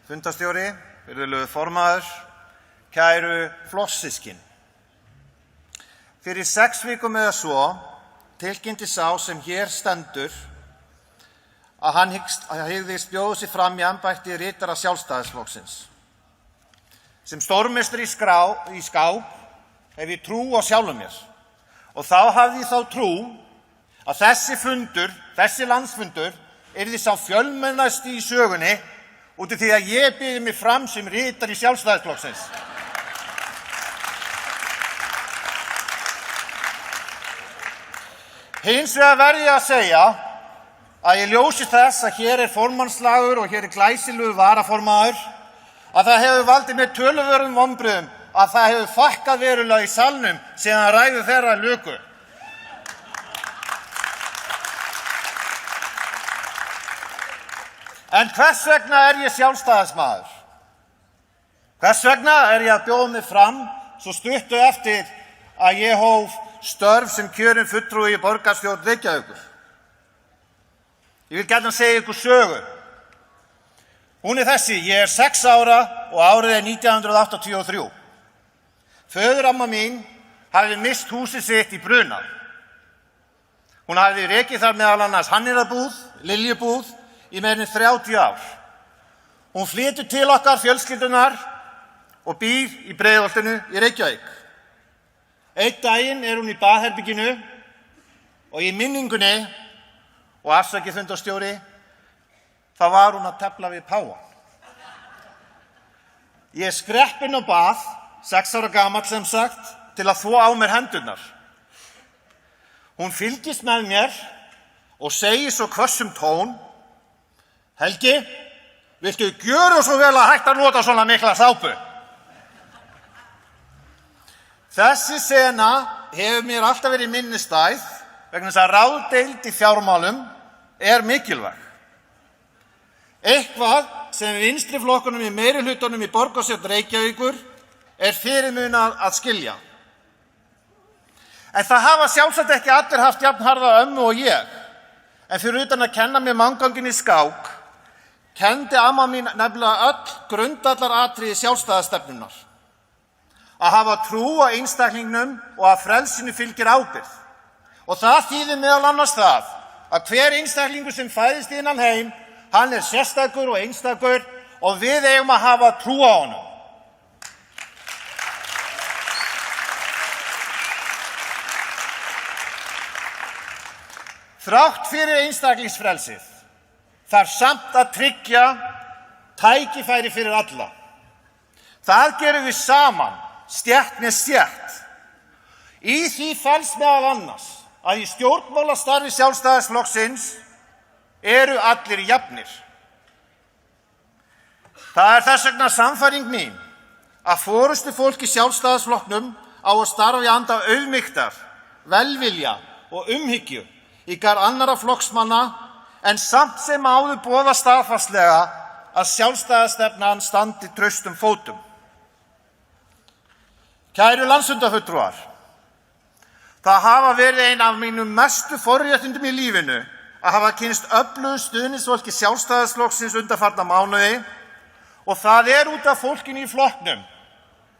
Fundarstjóri, virðulegur formaður, kæru flokkssystkin. Fyrir 6 vikum eða svo tilkynnti sá sem hér stendur að hann hygðist bjóða sig fram í embætti ritara Sjálfstæðisflokksins. Sem stórmeistari í skák hef ég trú á sjálfum mér og þá hafði ég þá trú að þessi landsfundur yrði sá fjölmennasti í sögunni út af því að ég býði mig fram sem ritari Sjálfstæðisflokksins. Hins vegar verð ég að segja að í ljósi þess að hér formannslagur og hér glæsilegur varaformaður að það hefur valdið mér töluverðum vonbrigðum að það hefur fækkað verulega í salnum síðan ræðu þeirra luku. En hvers vegna ég sjálfstæðismaður? Hvers vegna ég að bjóða mig fram svo stuttu eftir að ég hóf störf sem kjörinn fulltrúi í borgarstjórn Reykjavíkur? Ég vil gjarnan segja ykkur sögu. Hún þessi, ég 6 ára og árið 1983. Föðuramma mín hafði misst húsið sitt í bruna. Hún hafði rekið þar meðal annars hannyrðabúð, liljubúð, í meira en 30 ár. Hún flytur til okkar fjölskyldunar og býr í Breiðholtinu í Reykjavík. Einn daginn hún í baðherberginu og í minningunni, og afsakið fundarstjóri, þá var hún að tefla við páfann. Ég skrepp inn á bað, 6 ára gamall sem sagt, til að þvo á mér hendurnar. Hún fylgist með mér og segir svo hvössum tón: Helgi, viltu gjöra svo vel að hætta að nota svona mikla sápu? Þessi sena hefur mér alltaf verið minnistæð vegna þess að ráðdeild í fjármálum mikilvæg. Eitthvað sem vinstri flokkunum í meirihlutanum í borgarstjórn Reykjavíkur fyrirmunað að skilja. En það hafa sjálfsagt ekki allir haft jafnharða ömmu og ég. En fyrir utan að kenna mér mannganginn í skák, kenndi amma mín nefnilega öll grundvallaratriði sjálfstæðisstefnunnar. Að hafa trú á einstaklingnum og að frelsinu fylgir ábyrgð. Og það þýðir meðal annars það að hver einstaklingur sem fæðist í þennan heim, hann sérstakur og einstakur og við eigum að hafa trú á honum. Þrátt fyrir einstaklingsfrelsið þarf samt að tryggja tækifæri fyrir alla. Það gerum við saman, stétt með stétt. Í því felst meðal annars að í stjórnmálastarfi Sjálfstæðisflokksins allir jafnir. Það þess vegna sannfæring mín að forystufólk í Sjálfstæðisflokknum á að starfa í anda auðmýktar, velvilja og umhyggju í garð annarra flokksmanna en samt sem áður boða staðfastlega að sjálfstæðisstefnan standi traustum fótum. Kæru landsfundarfulltrúar, það hafa verið ein af mínum mestu forréttindum í lífinu að hafa kynnst öflugu stuðningsfólki Sjálfstæðisflokksins undanfarna mánuði og það út af fólkinu í flokknum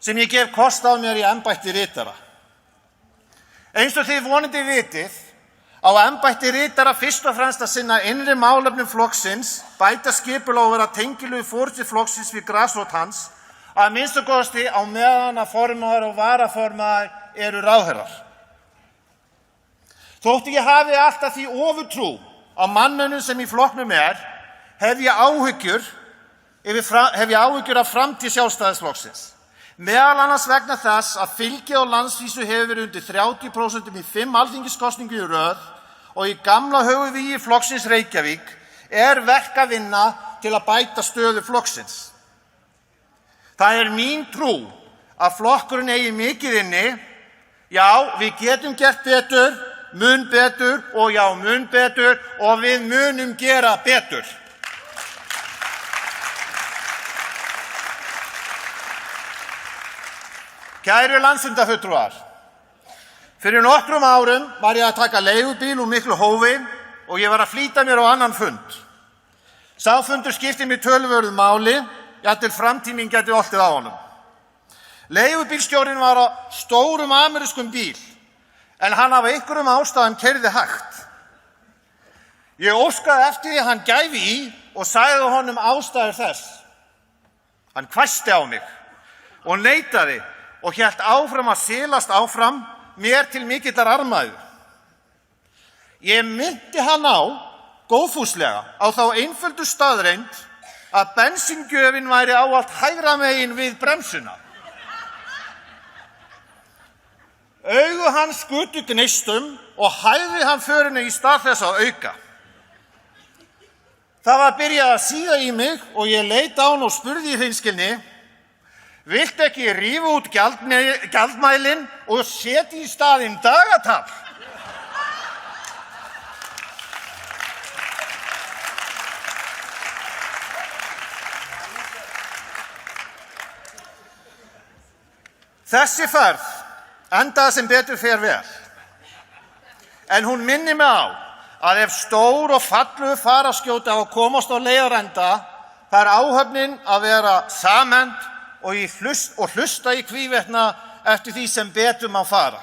sem ég gef kost á mér í embætti ritara. Eins og þið vonandi vitið á embætti ritara fyrst og fremst að sinna innri málefnum flokksins, bæta skipulag og vera tengiliður forystu flokksins við grasrót hans, að minnsta kosti á meðan að formaður og varaformaður ráðherrar. Þótt ég hafi alltaf því ofurtrú á mannmönnum sem í flokknum hef ég áhyggjur af framtíð Sjálfstæðisflokksins. Meðal annars vegna þess að fylgið á landsvísu hefur verið undir 30% í 5 alþingiskosningum í röð og í gamla höfuðvígi flokksins Reykjavík verk að vinna til að bæta stöðu flokksins. Það mín trú að flokkurinn eigi mikið inni. Já, við getum gert betur, mun betur og já, mun betur og við munum gera betur. Kæru landsfundarfulltrúar, fyrir nokkrum árum var ég að taka leigubíl úr miklu hófi og ég var að flýta mér á annan fund. Sá fundur skipti mig töluverðu máli jafnvel framtíð mín gæti oltið á honum. Leigubílstjórinn var á stórum amerískum bíl, en hann af einhverjum ástæðum keyrði hægt. Ég óskaði eftir því að hann gæfi í og sagði honum ástæður þess. Hann hvæsti á mig og neitaði og hélt áfram að silast áfram, mér til mikillar armæðu. Ég minnti hann á, góðfúslega, á þá einföldu staðreynd að bensíngjöfin væri ávallt hægra megin við bremsuna. Augu hans skutu gneistum og hægði hann förinu í stað þess að auka. Það var byrjað að síga í mig og ég leit á hann og spurði í hreinskilni: viltu ekki rífa út gjaldmælinn og setja í staðinn dagatal? Þessi ferð endaði sem betur fer vel. En hún minnir mig á að ef stór og falluð faraskjóti á að komast á leiðarenda, þarf áhöfnin að vera samhent og hlusta í hvívetna eftir því sem betur má fara.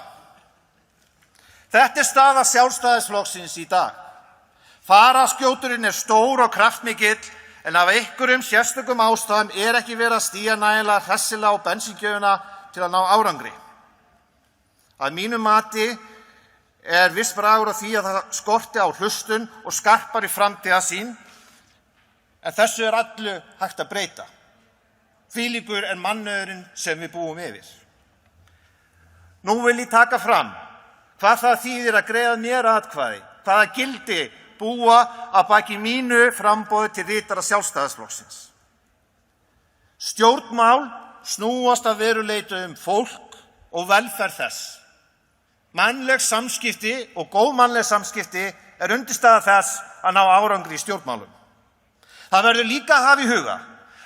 Þetta er staða Sjálfstæðisflokksins í dag. Faraskjóturinn er stór og kraftmikill, en af einhverjum sérstökum ástæðum er ekki verið að stíga nægilega hressilega á bensíngjöfina til að ná árangri. Að mínu mati er viss bragur á því að það skorti á hlustun og skarpari framtíðarsýn, en þessu er allu hægt að breyta. Þvílíkur er mannauðurinn sem við búum yfir. Nú vil ég taka fram hvað það þýðir að greiða mér atkvæði, hvaða gildi búa að baki mínu framboði til ritara Sjálfstæðisflokksins. Stjórnmál snúast að veruleyti fólk og velferð þess. Mannleg samskipti og góð mannleg samskipti er undirstaða þess að ná árangri í stjórnmálum. Það verður líka að hafa í huga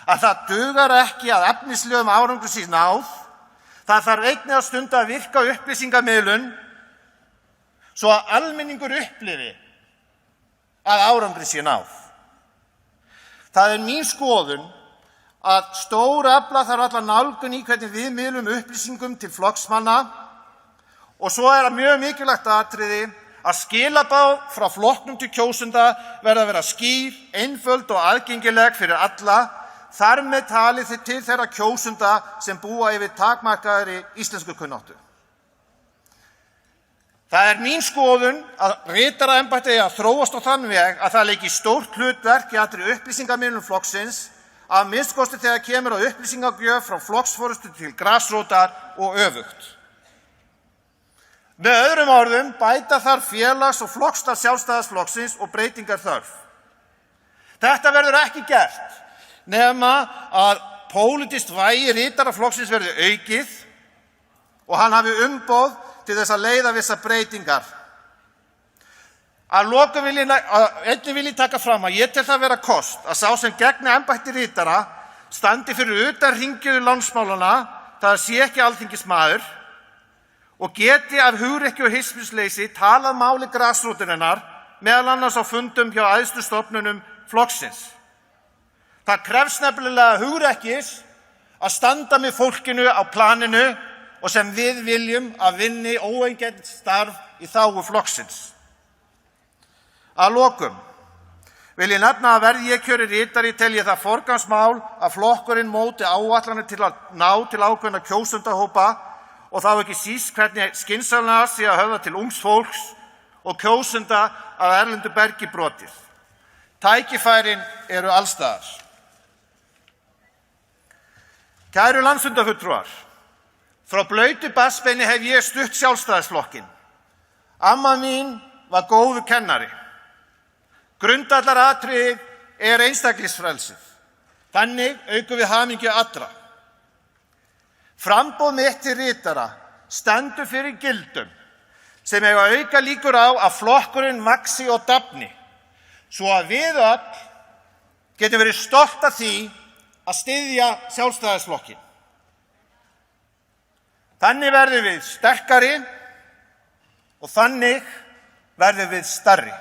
að það dugar ekki að efnislegum árangri sé náð. Það þarf einnig að stunda að virka upplýsingamiðlun svo að almenningur upplifi að árangri sé náð. Það er mín skoðun að stórefla þarf alla nálgun í hvernig við miðlum upplýsingum til flokksmanna, og svo er það mjög mikilvægt atriði að skilaboð frá flokknum til kjósenda verða að vera skýr, einföld og aðgengileg fyrir alla, þar með talið til þeirra kjósenda sem búa yfir takmarkaðri íslenskukunnáttu. Það er mín skoðun að ritaraembættið eigi að þróast á þann veg að það leiki stórt hlutverk í allri upplýsingamiðlun flokksins, að minnsta kosti þegar kemur á upplýsingagjöf frá flokksforystu til grasrótar og öfugt. Með öðrum orðum bæta þarf félags- og flokksstarf Sjálfstæðisflokksins og breytingar þörf. Þetta verður ekki gert nema að pólitískt vægi ritara flokksins verði aukið og hann hafi umboð til þess að leiða vissar breytingar. Að lokum einnig vil ég taka fram að ég tel það vera kost að sá sem gegni embætti ritara standi fyrir utan hringjöðu landsmálanna, það sé ekki alþingismaður, og geti af hugrekki og hispursleysi talað máli grasrótarinnar, meðal annars á fundum hjá æðstu stofnunum flokksins. Það krefst nefnilega hugrekkis að standa með fólkinu á planinu og sem við viljum að vinni óeigingjarnt starf í þágu flokksins. Að lokum vil ég nefna að verði ég kjörinn ritari tel ég það forgangsmál að flokkurinn móti áætlanir til að ná til ákveðna kjósendahópa, og þá ekki síst hvernig skynsamlega sé að höfða til ungs fólks og kjósenda af erlendu bergi brotið. Tækifærin eru allstaðar. Kæru landsfundarfulltrúar, frá blautu barnsbeini hef ég stutt Sjálfstæðisflokkinn. Amma mín var góður kennari. Grundvallaratriðið er einstaklingsfrelsið. Þannig aukum við hamingju allra. Framboð mitt til ritara stendur fyrir gildum sem eiga að auka líkur á að flokkurinn vaxi og dafni, svo að við öll getum verið stolt af því að styðja Sjálfstæðisflokkinn. Þannig verðum við sterkari og þannig verðum við stærri.